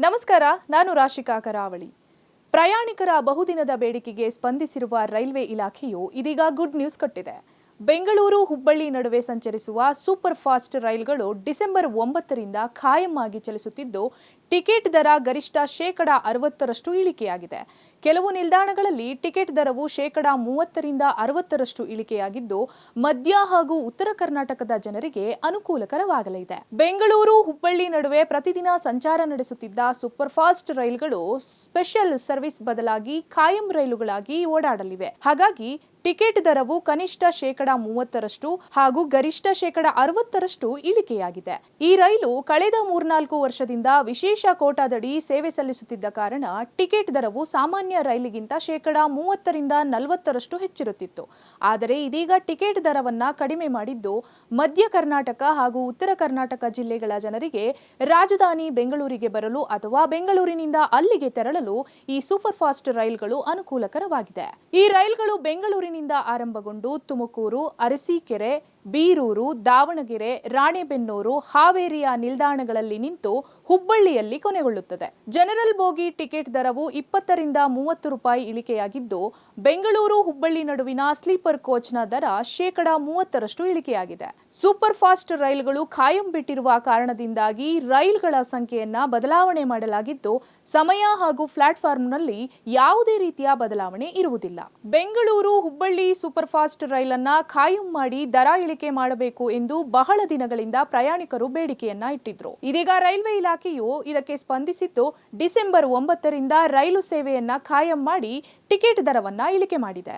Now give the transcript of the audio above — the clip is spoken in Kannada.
ನಮಸ್ಕಾರ, ನಾನು ರಾಶಿಕಾ ಕರಾವಳಿ. ಪ್ರಯಾಣಿಕರ ಬಹುದಿನದ ಬೇಡಿಕೆಗೆ ಸ್ಪಂದಿಸಿರುವ ರೈಲ್ವೆ ಇಲಾಖೆಯು ಇದೀಗ ಗುಡ್ ನ್ಯೂಸ್ ಕೊಟ್ಟಿದೆ. ಬೆಂಗಳೂರು ಹುಬ್ಬಳ್ಳಿ ನಡುವೆ ಸಂಚರಿಸುವ ಸೂಪರ್ ಫಾಸ್ಟ್ ರೈಲುಗಳು ಡಿಸೆಂಬರ್ 9ರಿಂದ ಖಾಯಂ ಆಗಿ ಚಲಿಸುತ್ತಿದ್ದು, ಟಿಕೆಟ್ ದರ ಗರಿಷ್ಠ 60% ಇಳಿಕೆಯಾಗಿದೆ. ಕೆಲವು ನಿಲ್ದಾಣಗಳಲ್ಲಿ ಟಿಕೆಟ್ ದರವು 30ರಿಂದ 60% ಇಳಿಕೆಯಾಗಿದ್ದು, ಮಧ್ಯ ಹಾಗೂ ಉತ್ತರ ಕರ್ನಾಟಕದ ಜನರಿಗೆ ಅನುಕೂಲಕರವಾಗಲಿದೆ. ಬೆಂಗಳೂರು ಹುಬ್ಬಳ್ಳಿ ನಡುವೆ ಪ್ರತಿದಿನ ಸಂಚಾರ ನಡೆಸುತ್ತಿದ್ದ ಸೂಪರ್ ಫಾಸ್ಟ್ ರೈಲುಗಳು ಸ್ಪೆಷಲ್ ಸರ್ವಿಸ್ ಬದಲಾಗಿ ಖಾಯಂ ರೈಲುಗಳಾಗಿ ಓಡಾಡಲಿವೆ. ಹಾಗಾಗಿ ಟಿಕೆಟ್ ದರವು ಕನಿಷ್ಠ 30% ಹಾಗೂ ಗರಿಷ್ಠ 60% ಇಳಿಕೆಯಾಗಿದೆ. ಈ ರೈಲು ಕಳೆದ 3-4 ವರ್ಷದಿಂದ ವಿಶೇಷ ಕೋಟಾದಡಿ ಸೇವೆ ಸಲ್ಲಿಸುತ್ತಿದ್ದ ಕಾರಣ ಟಿಕೆಟ್ ದರವು ಸಾಮಾನ್ಯ ರೈಲಿಗಿಂತ 30ರಿಂದ 40% ಹೆಚ್ಚಿರುತ್ತಿತ್ತು. ಆದರೆ ಇದೀಗ ಟಿಕೆಟ್ ದರವನ್ನ ಕಡಿಮೆ ಮಾಡಿದ್ದು, ಮಧ್ಯ ಕರ್ನಾಟಕ ಹಾಗೂ ಉತ್ತರ ಕರ್ನಾಟಕ ಜಿಲ್ಲೆಗಳ ಜನರಿಗೆ ರಾಜಧಾನಿ ಬೆಂಗಳೂರಿಗೆ ಬರಲು ಅಥವಾ ಬೆಂಗಳೂರಿನಿಂದ ಅಲ್ಲಿಗೆ ತೆರಳಲು ಈ ಸೂಪರ್ ಫಾಸ್ಟ್ ರೈಲುಗಳು ಅನುಕೂಲಕರವಾಗಿದೆ. ಈ ರೈಲುಗಳು ಬೆಂಗಳೂರಿನಿಂದ ಆರಂಭಗೊಂಡು ತುಮಕೂರು, ಅರಸೀಕೆರೆ, ಬೀರೂರು, ದಾವಣಗೆರೆ, ರಾಣೆಬೆನ್ನೂರು, ಹಾವೇರಿಯ ನಿಲ್ದಾಣಗಳಲ್ಲಿ ನಿಂತು ಹುಬ್ಬಳ್ಳಿಯಲ್ಲಿ ಕೊನೆಗೊಳ್ಳುತ್ತದೆ. ಜನರಲ್ ಬೋಗಿ ಟಿಕೆಟ್ ದರವು 20ರಿಂದ 30 ರೂಪಾಯಿ ಇಳಿಕೆಯಾಗಿದ್ದು, ಬೆಂಗಳೂರು ಹುಬ್ಬಳ್ಳಿ ನಡುವಿನ ಸ್ಲೀಪರ್ ಕೋಚ್ನ ದರ 30% ಇಳಿಕೆಯಾಗಿದೆ. ಸೂಪರ್ ಫಾಸ್ಟ್ ರೈಲುಗಳು ಖಾಯಂ ಬಿಟ್ಟಿರುವ ಕಾರಣದಿಂದಾಗಿ ರೈಲುಗಳ ಸಂಖ್ಯೆಯನ್ನ ಬದಲಾವಣೆ ಮಾಡಲಾಗಿದ್ದು, ಸಮಯ ಹಾಗೂ ಪ್ಲಾಟ್ಫಾರ್ಮ್ನಲ್ಲಿ ಯಾವುದೇ ರೀತಿಯ ಬದಲಾವಣೆ ಇರುವುದಿಲ್ಲ. ಬೆಂಗಳೂರು ಹುಬ್ಬಳ್ಳಿ ಸೂಪರ್ ಫಾಸ್ಟ್ ರೈಲನ್ನ ಖಾಯಂ ಮಾಡಿ ದರ ಇಳಿಕೆ ಮಾಡಬೇಕು ಎಂದು ಬಹಳ ದಿನಗಳಿಂದ ಪ್ರಯಾಣಿಕರು ಬೇಡಿಕೆಯನ್ನ ಇಟ್ಟಿದ್ರು. ಇದೀಗ ರೈಲ್ವೆ ಇಲಾಖೆಯು ಇದಕ್ಕೆ ಸ್ಪಂದಿಸಿದ್ದು, ಡಿಸೆಂಬರ್ 9ರಿಂದ ರೈಲು ಸೇವೆಯನ್ನ ಖಾಯಂ ಮಾಡಿ ಟಿಕೆಟ್ ದರವನ್ನ ಇಳಿಕೆ ಮಾಡಿದೆ.